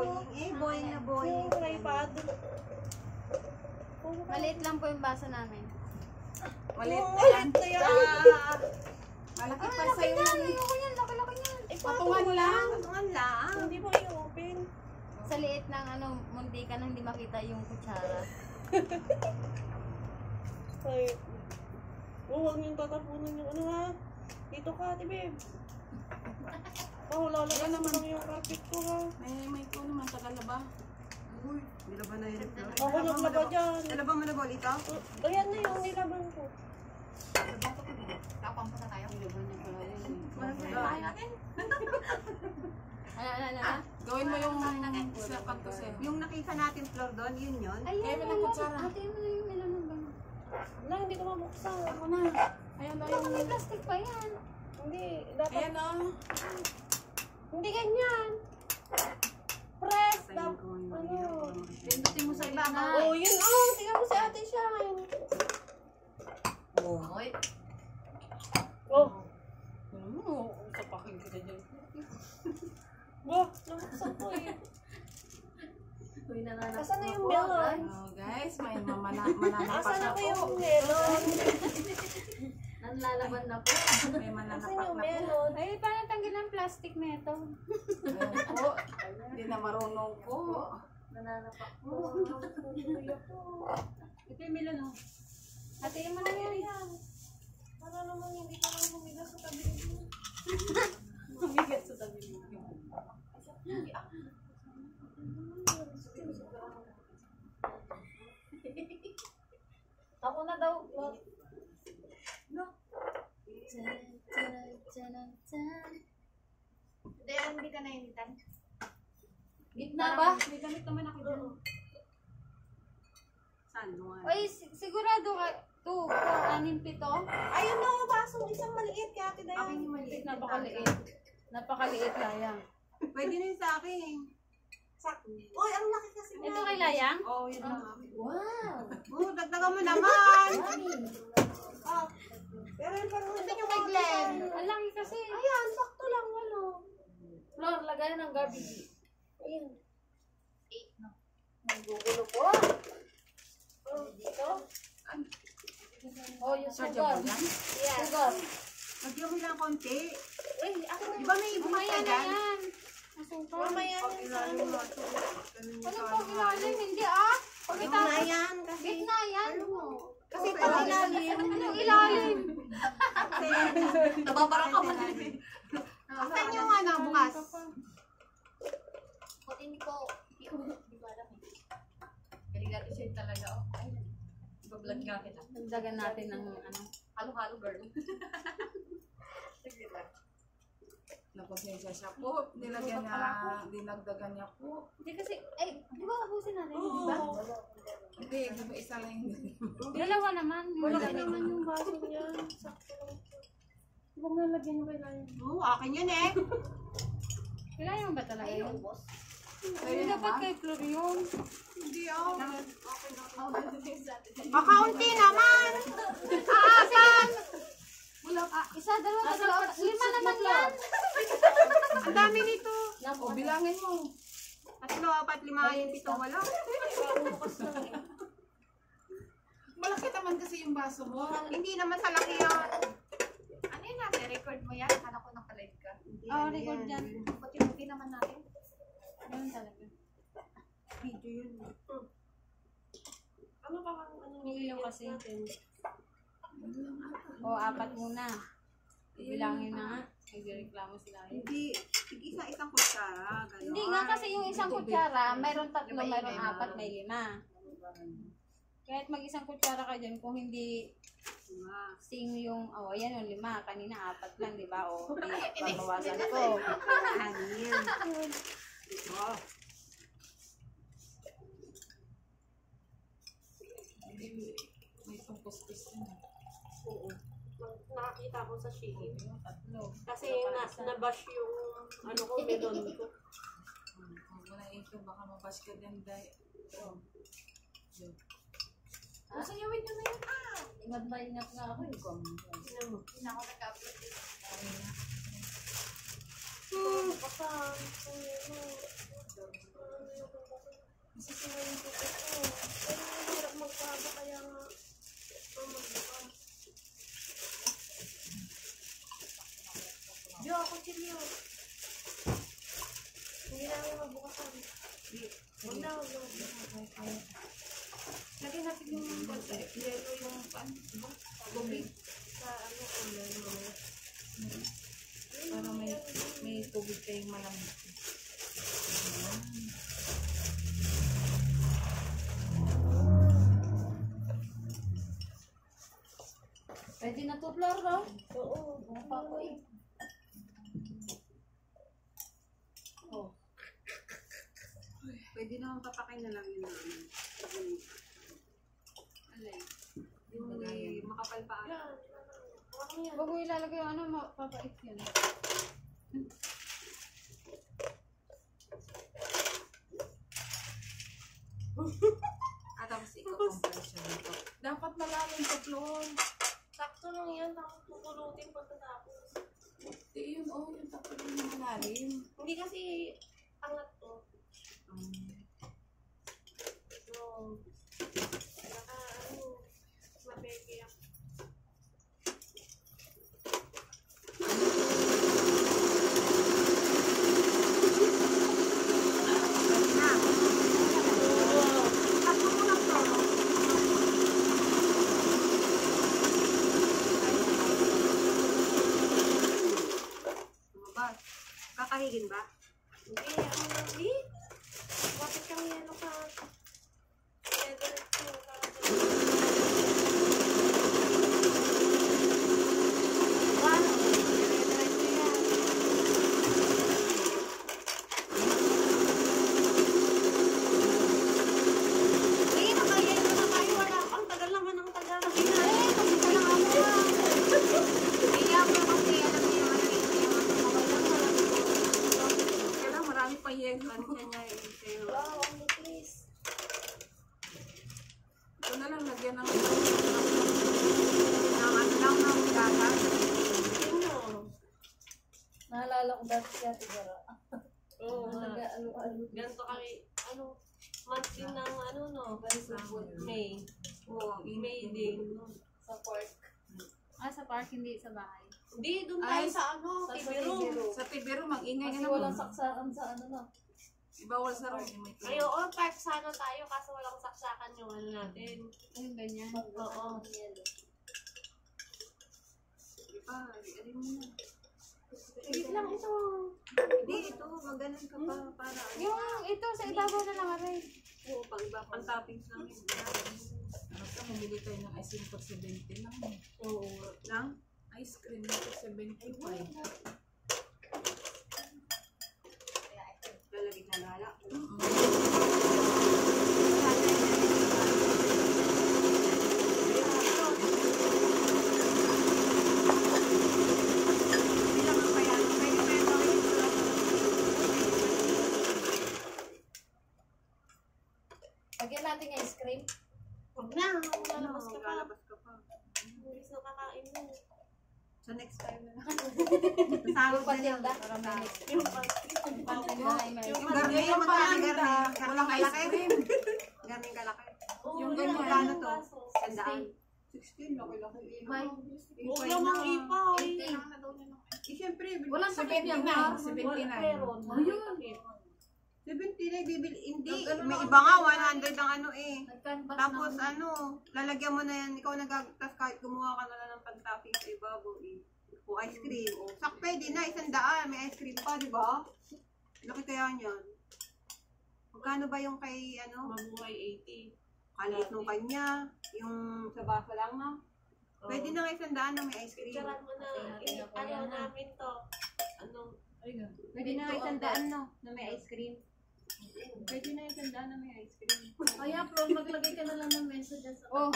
boying. Boying na boying. Yung iPad. Maliit lang po yung baso namin. Maliit na yan. Malaki pa sa'yo yan. Ayoko yan, laki-laki yan. Patungan lang. Patungan lang. Hindi mo i-open. Sa liit ng munti ka na hindi makita yung kutsara. Ay. Huwag niyong tatapunan yung ano ha. Dito ka, ate babe. Lalakas naman yung carpet ko ha. May ko naman, tagal na ba? Uy, nilaban na yun. Ako naglaba dyan. Nilaban mo na ba ulit ha? Ayan na yung nilaban ko. Tapang pa na tayo. Nilaban niya pala yun. Kaya natin. Ano? Gawin mo yung snapag ko sa'yo. Yung nakita natin floor doon, yun yun. Ayan, Kaya mo kutsara. ate mo na yung ilan ng gano'n. Wala, hindi ko mabuksan. Ako na. Ayan na Baka may plastic pa yan. Hindi, dapat. Ayan na. Hindi ganyan. Press. Tayin ko yung Ano? Pindutin mo sa iba na. Oh, yun. Oh, tingnan mo si ate Shine. Oh. Oh. Ano? Sapakin kita dyan. Bah, nabuksan ko eh. Asan na yung Oh, melon? Oh, guys, may mananapak Asan na na ba po. yung melon? Nanlalaban na po. May Asan mananapak yung na po. melon? Ay, paano tanggal ang plastic na ito? Ayan po. Hindi na marunong po. Nananapak po. Ito yung milon oh. Ate, mo na yan. Para naman hindi ka lang humigas sa tabi mo. Tumigat sa tabi mo. Ako na daw. Hindi ka nainitan. Gitna ba? May gamit naman ako dyan. Saan mo nga? Uy, sigurado ka. 2, 4, 6, 7. Ayun na yung basong isang maliit kaya ate Dayan. Akin yung maliit. Napakaliit. Napakaliit layang. Pwede na yun sa akin. Uy, ang laki kasi na. Ito kay layang? Oo, yun na akin. Wow! Oo, dagdagan mo naman. Ah, pero yung parang Ito yung kay Glenn. Ang laki kasi. Ayan, sakto lang, walo. Flor, lagay ng garbage. Ayan. Nagugulo po. Dito? Oh, yung Sarja sugar. mo yan? Yes. Sugar. Lagyan mo lang konti. Uy, ako na. Di ba may bukas Mamaya ka na dyan? yan. Masukal. Mamaya Pag yan sa ilalim ano. mo ito. Ganun yung Ano sa po ano. ilalim? Hindi ah. Pag Gitna itaas. yan kasi. Gitna yan. Kasi pag ilalim. Anong ilalim? Nababara ka man. Asan yung ano, bukas? Pati hindi ko. Hindi ko alam eh. Galing siya talaga. Ay, iba-vlog ka kita. Nagdagan natin ng ano. Halo-halo girl. Sige lang. Napasensya siya po. Nilagyan niya, dinagdagan niya po. Hindi kasi, ay, di ba ubusin natin? Di ba? Hindi, di ba isa lang yun? Dalawa naman. Malaki naman yung baso niya. Sakto lang. Huwag nalagyan yung kailangan. Oo, akin yun eh. Kailangan mo ba talaga yun? Pwede Hindi dapat naman. kay Flor yun. Hindi ako. Makaunti naman. Aasan. Isa, dalawa, tatlo, 5 naman yan. Ang dami nito. O, bilangin mo. 3, 4, 5, 6, 7, 8. Malaki naman kasi yung baso mo. Hindi naman sa laki yan. Ano yun natin? Record mo yan? Akala ko nakalive ka. Oo, record yan. Pati naman natin. Ganun talaga. Video yun. Ano pa kang ano? Yung ilaw kasi. O, 4 muna. Bilangin na nga. Nagreklamo sila. Hindi, isa-isang kutsara. Ganon. Hindi nga kasi yung isang kutsara, mayroon 3, mayroon 4, may 5. Kahit mag-isang kutsara ka dyan, kung hindi sing yung, oh, ayan yung 5, kanina 4 lang, di ba? O, pabawasan ko. Anin. Oh. May pangkuskus na. Oo. Nakakita ko sa Shein. 3. Kasi nabash yung ano ko, melon ko. Huwag mo na ito, baka mabash ka din dahil. Gusto niyo wait na yun? Imadmainap nga ako yung comment. Tingnan mo. Hindi na ako nag-upload. Masisira yung ticket ko. Pero mahirap magpago kaya nga. Magbukas. Jo, ako chilyo. Hindi namin magbukasan. Huwag na, huwag na. Lagyan natin yung yellow yung pan. Tubig. Sa ano, online mo. Para may tubig kayong malamig. Pwede na to, Flor, no? Oo. Bumapa ko eh. Oh. Pwede naman papakain na lang yun. Alay. Yung makapal pa. Yan. Ano yan? Bago ilalagay yung ano, mapapait yan. At tapos ikaw-compress siya dito. Dapat malalim sa floor. Sakto lang yan. Tapos pupulutin pagkatapos. Yun, yung tapos yung malalim. Hindi kasi angat to. So, naka mapeke ako. Kakahigin ba? Hindi, ano lang, bakit kami ano ka? Kaya diretso ka. Wow! Diretso yan. Ay, nakaya na tayo. Wala pang tagal naman ang tagal. Kasi ka lang ako. Kaya mo kasi alam niyo marami pa yun. Ano niya yung wow, ang lupis. Ito na lang, lagyan ng gatas. Ano? Naalala ko dati siya, tigara. Oo, Nag-alo-alo. ganito kami, month din ng no? May. Oo, May din. Sa park. Sa park, hindi sa bahay. Hindi, doon tayo sa sa Tibiru. Sa Tibiru, mag-ingay Kasi ka walang naman. saksakan sa ano na. Ibawal sa room. Ay, oo, park sana tayo kaso walang saksakan yung ano natin. Ay, ganyan. Oo. Diba, alin mo na. Wait lang ito. Hindi, ito, maganon ka pa para Yung ito, sa ibabaw na lang, aray. Oo, pang iba, pang toppings namin. Ano ka, mamili tayo ng ice cream for 70 lang. Oo. Lang? Ice cream for 75. Lalagay na lala. Lagyan natin yung ice cream. Huwag na, lalabas ka pa. Lalabas ka pa. Bilis na kakain mo. So next time na lang. Nasahod na lang. Para may next. Yung pasti. Yung garni yung magkano garni. Walang ice cream. Garni kalaki. Yung ganyan, magkano to? 100. 16, laki-laki. Huwag namang ipay. Siyempre, Walang sakit yan, 79. Meron. Ayun. 79, bibili. Hindi, may iba nga, 100 ang ano eh. Nag-canvas Tapos na. lalagyan mo na yan, ikaw nagagtas kahit gumawa ka na lang ng pag-topping sa ibabaw eh. O ice cream. O, sak pwede na, 100. May ice cream pa, di ba? Laki kaya niyan. Magkano ba yung kay ano? Mabuhay 80. Kalit nung kanya. Yung sa baso lang na. Pwede na nga 100 na may ice cream. Picturean mo na. Ano namin to? Ano? Pwede na nga 100 no, na may ice cream. Pwede na 100 na may ice cream. Kaya, Pro, maglagay ka na lang ng message sa... Oh.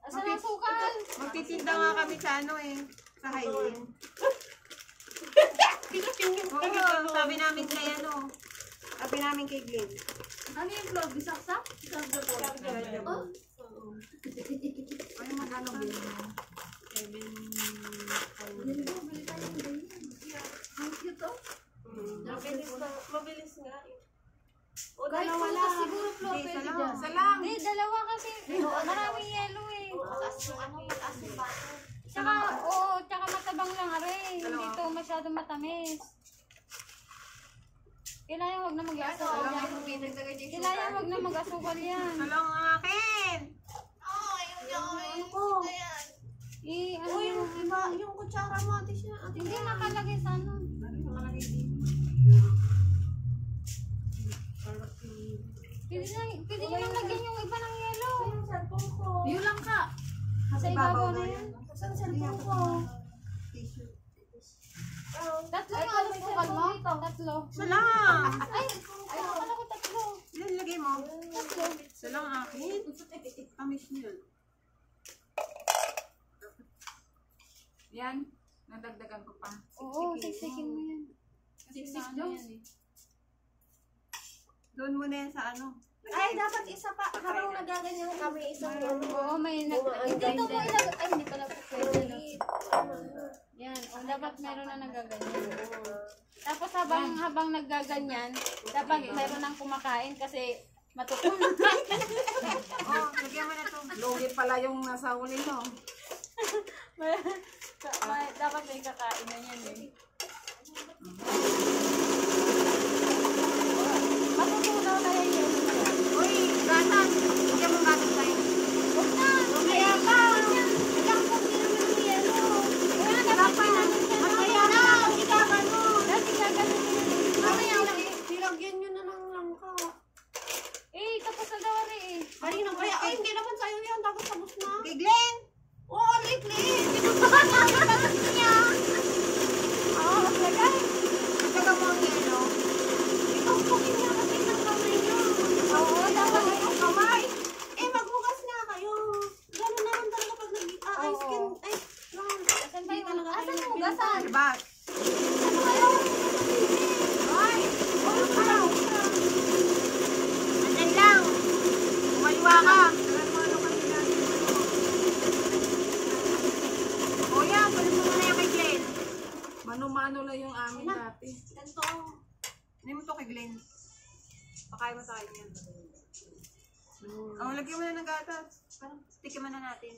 Asan ang sukal? Magtitinda nga kami sa ano eh. Sa Highway. Oo, sabi namin kay ano. Sabi namin kay Glenn. Ano yung Pro? Bisaksak? Ay, Oh. magkano bilhin mo? 7. Bili tayo ng ganyan. Ang cute, oh. Mabilis nga. O dalawa lang. Siguro flow Hindi, pwede isa lang. dyan. Isa lang. Hindi, dalawa kasi. Maraming yellow eh. Mataas yung baso. Tsaka, oo, tsaka matabang lang aray. Hindi Dalawa. to masyadong matamis. Kailangan wag na mag-asukal yan. Kailangan wag na mag-asukal yan. Ito lang ang akin. Ayoko. Ano Uy, yung iba, yung kutsara mo, ate siya. Ate hindi nakalagay sa ano. Nakalagay dito. Pwede nyo lang lagyan yung iba ng yellow. Yung cellphone ko. Yun lang ka. Sa Ibabaw ibabaw na na yan. yan. Saan cellphone ko? Tissue. Tatlo yung ano sukal mo? Tatlo. Isa lang. Ay, akala ko tatlo. Ilan lagay mo? Tatlo. Isa lang ang akin. Tamis niya. Yan. Nadagdagan ko pa. Oo, siksikin mo yan. Siksik Ano daw. yan eh. Doon mo na yan sa ano. Ay, dapat isa pa. Habang nagaganyan kami, isang Oo, may nag... Hindi ito mo ilagay. Ay, hindi pala po pwede. No? Yan. O, dapat meron na nagaganyan. Tapos habang nagaganyan, dapat meron nang kumakain kasi matutunan. Oh, lagyan mo na to. Lugi pala yung nasa uli mo. Dapat may kakain na yan eh. Matutunaw na yan yun. Uy, gatas. Lagyan mo gatas tayo. Huwag na! Kaya ka! Ilang po naman ng yelo. Kaya dapat namin siya. Kaya na! Dati gaganon. Dati gaganon yun. Mamaya lang. Nilagyan nyo na ng langka. Eh, tapos na daw rin eh. Kanina pa yan. Ay, hindi naman sa'yo yan. Dapat sabos na. Kay Glenn. Oo, lit-lit. Pinagpakan niya yung balas niya. Oo, maglagay. Lagyan mo ang yelo. Ikaw po niya kasi ng kamay niya. Oo, dapat Ang kamay. Eh, maghugas nga kayo. Ganun naman talaga pag nag-ice cream. Ay, lang. Asan ba Hindi yung... talaga Asan kayo yung hugasan? Bas. Ano kayo? Ay! Ano ka? Andyan lang. Kumaliwa ka. Tagal mo ano kanila. Kuya, pwede mo muna yung kay Glenn. Mano-mano lang yung amin dati. Ganito. Hindi mo to kay Glenn. Pakain mo sa kanya. Oh, lagyan mo na ng gatas. Parang tikiman na natin.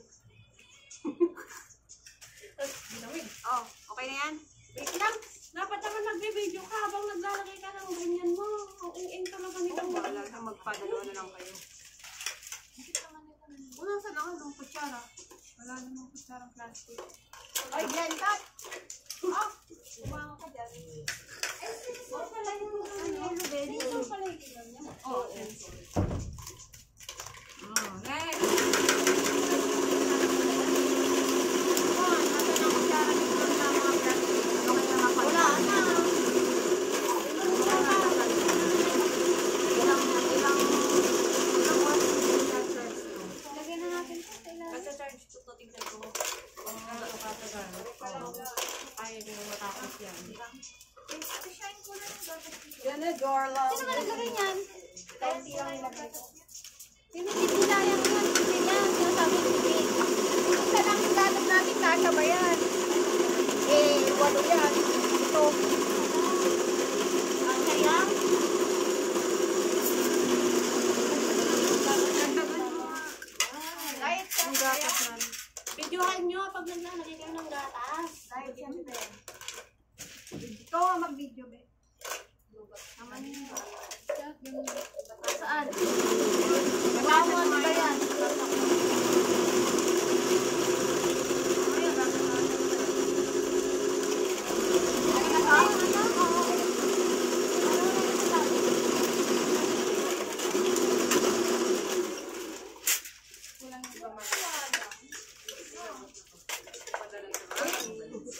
Oh, okay na yan? Wait lang. Dapat naman nagbibideo ka habang naglalagay ka ng ganyan mo. Ang ing-ing talaga nitong Oh, wala lang. Magpadalawa na lang kayo. Wala saan ako nung kutsara. Wala namang kutsarang plastic. Ay, Glenn, cut! Ah! Umanga ka dyan. Oo, pala yung ano, baby. Ito pala yung ilan niya. Oh, next. Wala na. Lagyan na natin ito sa ilalim. Kasi-charge ko to, tignan ko. Kung ano ka katagal. Ayaw din mo matapos yan. Yan na, Jorla. Sino ba naglagay niyan? Pinipilayan ko yan. Hindi yan. Sinasabi ko eh. Isa lang yung gatas natin, kasha ba yan? Eh, walo yan. Ito. Ang kaya, Dagdagan mo. Diet ka. Ang gatas natin. videohan nyo pag naglalagay kayo ng gatas. Diet yan, be. Ito, mag-video, be. Naman yun. Saan? Bawal ba yan?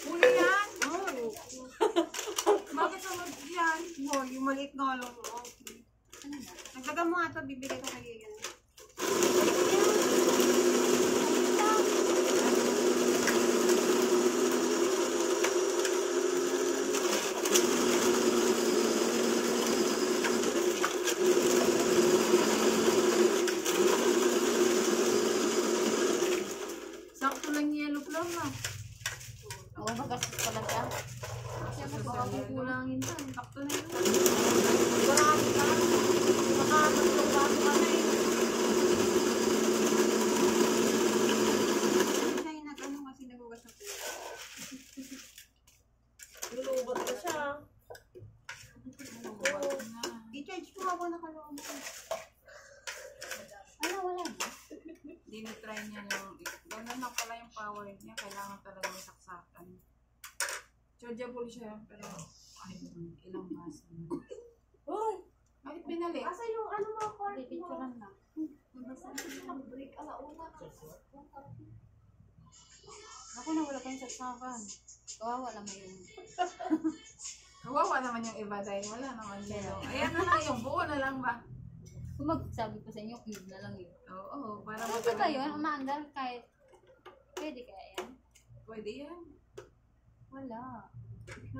Huli yan. Bakit naman yan? Oh, yung maliit na lang. Nagdagan mo nga ito, bibigay ko kay Igan. Sakto lang yellow plum na. Oo, magastos pala siya. Baka kukulangin pa. Sakto na yun. Marami ka. ako nakalong. Ano, wala na. Dinitry niya yung, gano'n lang pala yung power niya, kailangan talaga may saksakan. Chargeable siya, pero ay, ilang basa na. Uy! Bakit binalik? Asa yung ano mo, cord Hindi, mo? picturean lang. Nag-break, alauna na. Ako na, wala pa yung saksakan. Kawawa naman yun. Kawawa naman yung iba dahil wala naman yun. Ayan na lang yung buo na lang ba? Kung magsabi ko sa inyo, cube na lang yun. Oo, para Pwede ba yun? Umaandar kahit, pwede kaya yan? Pwede yan. Wala. Gusto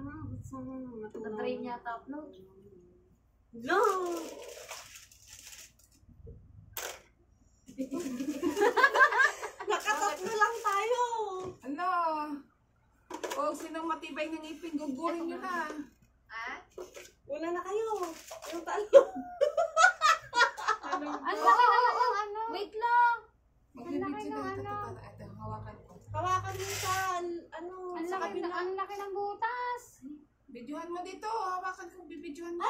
mo matulog. Na-try niya upload. No! Nakatatlo lang tayo. Ano? O, sinong matibay ng ipin, gugurin nyo na. Una na kayo. Yung talo. Ang laki naman ng ano. Wait lang. Magbibidyo ng na. ano. Ito, hawakan ko. Hawakan mo sa, ano, Ang sa laki, kabila. ang laki ng butas. Videohan mo dito. Hawakan ko, bibidyohan mo.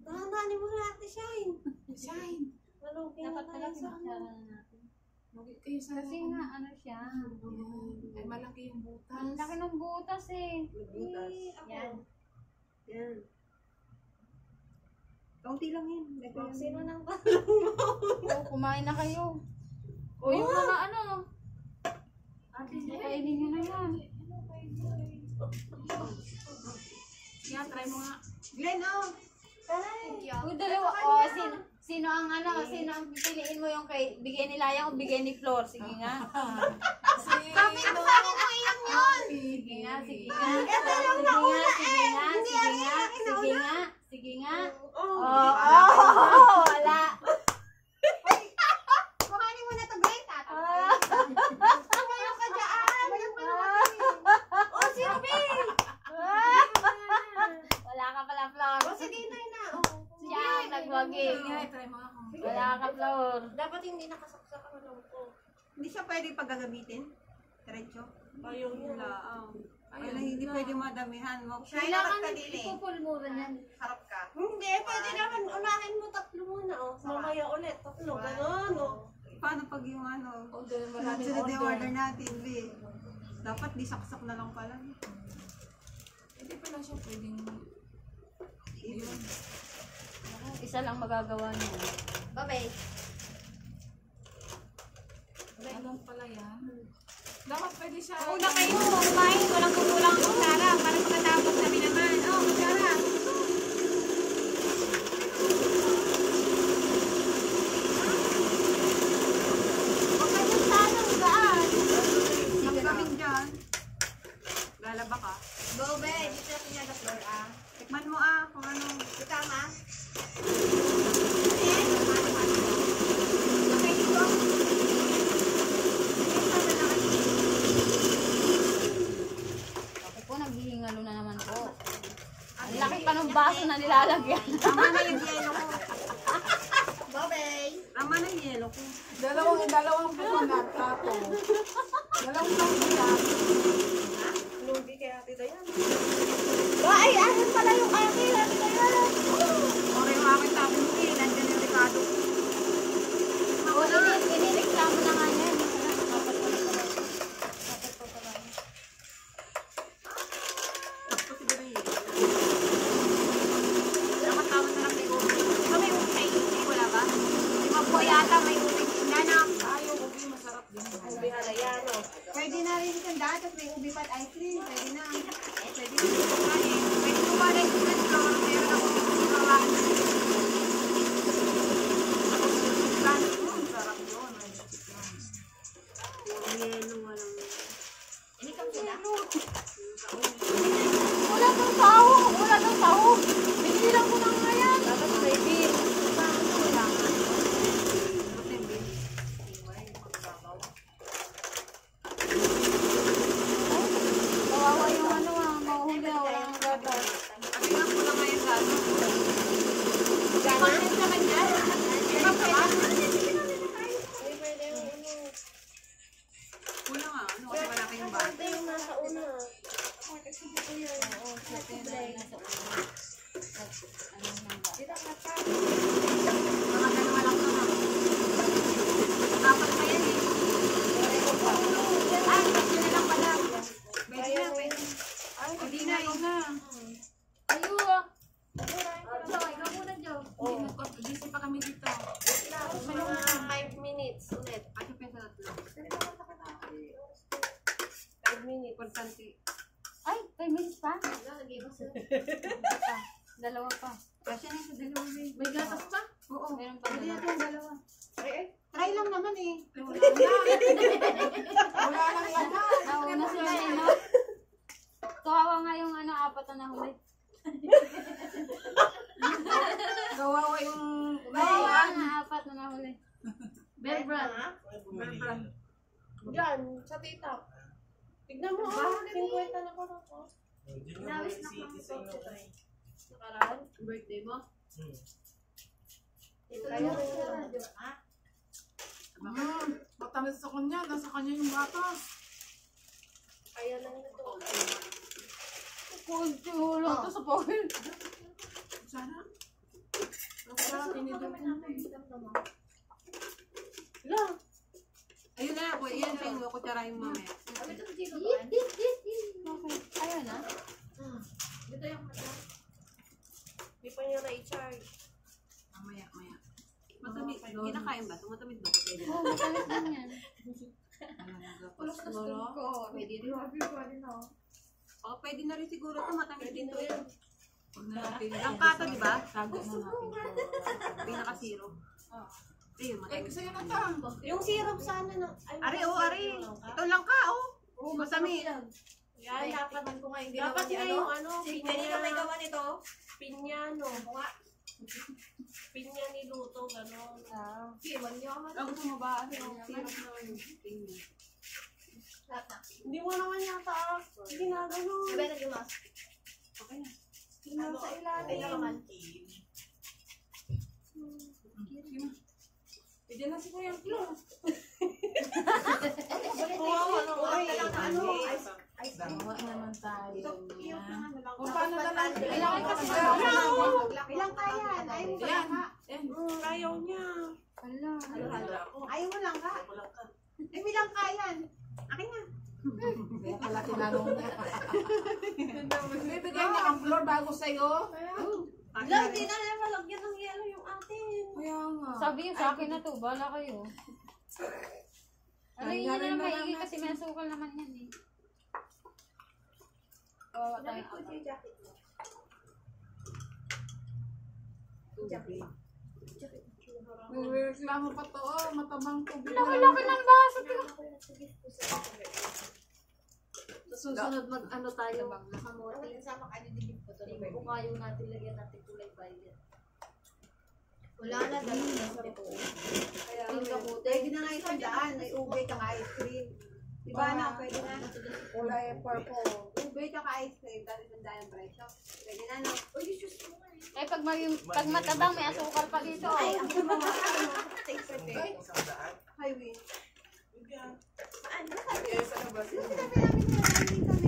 Dahan-dahanin mo na Ate Shine. Shine. Malugin na Dapat tayo pala sa ano. pinagsara na natin. Lugit kayo sa Kasi nga, ano siya. Ay, malaki yung butas. Ang laki ng butas eh. Butas. Yan. Yan. Kaunti lang yan. Oh, sino nang ba? Oh, kumain na kayo. O yung mga ano. Kainin nyo na yan. Yan, try mo nga. Glenn, oh. Uy, dalawa. O, sino ang ano, sino ang pipiliin mo yung kay, bigay ni Layang o bigay ni Flor? Sige nga. Sabi Ang sakin mo iyan yun. Sige nga, sige nga. Sige nga, sige nga, sige nga. Sige nga. Oo, wala. Kuhanin mo na to, Glenn. Tumayo ka dyan. Oh, sino ba? Wala ka pala, Flor. Oh, sige na. Siya ang nagwagi. Sige, try mo nga. Wala ka, Flor. Dapat hindi nakasaksak ang alam ko. Hindi siya pwede paggagamitin. Diretso. Ayaw yun. Wala. Ayun Wala, hindi na. pwede madamihan mo. Kailangan ipupul mo rin yan. Harap ka. Hindi, pwede naman. Unahin mo tatlo muna, oh. Mamaya ulit. Tatlo, gano'n, oh. Paano pag yung ano? Order, maraming Sunod yung order. order natin, Lee. Dapat di saksak na lang pala. Hindi pala siya pwedeng... Yun. Isa lang magagawa niyo. Babay. Anong pala yan? Dapat pwede siya... Una kayo, kumain. Walang kukulang ang kutsara. Para pagkatapos kami naman. Oh, kutsara. Huwag kayong tanong saan. Nagkaming dyan. Lalaba ka. Go, babe. Dito natin niya the floor, ah. Tikman mo kung ano. Tama. Ako po, naghihingalo na naman po. Ang laki pa ng baso na nilalagyan. Tama na yung yelo ko. Babay. Tama na yung yelo ko. Dalawang buwan na plato. Dalawang buwan. Lugi kay Ate Dayan. Ay, ayan pala yung akin, Ate Dayan. Okay, yung aking tabi mo nandiyan yung Ricardo. Oo, inireklamo na nga niya. Dapat po pala. Dapat po pala. Tapos siguro yun. Dapat tama na lang may ubi. Di ba may ubi? Wala ba? Di ba po yata may ubi? Nanak. Ayaw, ubi, masarap din. Ubi halayan, oh. Pwede na rin isang daan, tapos may ubi pat ice cream. Pwede na. Pwede na kumain. Pwede kumain yung floor. Meron ako kumain. Sarap yun. Yelo, walang... Ini ka sila. Wala tong tao! Wala tong tao! Binilang ko na nga yan! Dapat may bill. Wala nga. Kawawa yung ano mahuhuli na wala ng gatas. Tingnan ko lang ngayon sa ano. Content naman yan. Kulang ano, kasi wala kayong bata. Ito yung nasa una. Oo, siya yung nasa ulo. Ano nang ba? inumin dito. Wait lang, mga 5 minutes ulit. Ano pa sa tatlo? 5 minutes. Importante. Ay, 5 minutes pa? Wala, nag-iwas na. Pa. Dalawa pa. Kasi na sa dalawa na yun. May gatas pa? Oo. Meron pa Pwede dalawa. natin dalawa. Ay. Try lang naman eh. Wala lang. Wala lang laman. Nauna sila eh, no? Kawawa nga yung apat na nahuli. Kawawa yung Kawawa nga apat na nahuli. Bear brand. Berbrand. Diyan, sa tita. Tignan mo, 50 na pa ako. Nawis na kami ito. Nakaraan? Birthday mo? Ito lang yung radyo. Matamis sa kanya. Nasa kanya yung bata. Kaya lang ito. Kunti ulo to sa pawil. Sana. Masarap, tinidor ko na. Wala. Ayun na lang po. Iyan sa inyo. Kutsarahin mo mamaya. Okay. Ayun na. Dito yung mata. Hindi pa niya na-charge. Mamaya. Matamit. Kinakain ba? Tumatamit ba? Pwede. Oo, matamis din yan. Kulok na siguro. Pwede rin. Oh, pwede na rin siguro ito. Matamit din to yan. Huwag na natin. Langkata, di ba? Tago na natin. Pinaka-zero. Ayun, Eh, matamit. kasi na to. Yung syrup sana na. Ari, oh, ari. Ito lang ka, oh. Oo, Matamit. yan. Yan, dapat ko nga yung dapat nga yung ano, Kanina may gawa nito. pinya, no? Pinya niluto, gano'n. Kiwan niyo ako. Ang gusto mo ba? Ano? Syrup naman yung tingin. Hindi mo naman yata ginagano. Sabay na gimas. Okay na. Nasa ilalim. Ay, naman. Pwede na si Kuya Flo. Gawa naman tayo. Kung paano na lang. Kailangan kasi ilang kaya? Ayaw mo Yan. lang ka. Yan. Ayaw niya. Ala. Ayaw mo lang ka. Eh, bilang kayan. Akin na. Kaya pala tinanong niya. Bibigyan niya ang floor bago sa'yo. Wala, hindi na naman malagyan ng yelo yung atin. Kaya nga. Sabi yung sa akin na to, bala kayo. Ano yun na lang maigi kasi may asukal naman yan eh. Kawawa tayo apat. Reklamo pa to. Matabang tubig. Laki-laki ng baso. Sa susunod mag-ano tayo, kamote. Sama kayo din po ito. Kung kayo natin lagyan natin kulay violet. Wala na dahil sa po. Kaya, pwede na nga isang daan. May ube tsaka ice cream. Diba na? Pwede na. Kulay purple. Ube tsaka ice cream. Dahil isang daan ang presyo. Pwede na, no? Eh pag matabang may asukal pa dito. Ay, ang mga Take for Highway. Saan? Sige,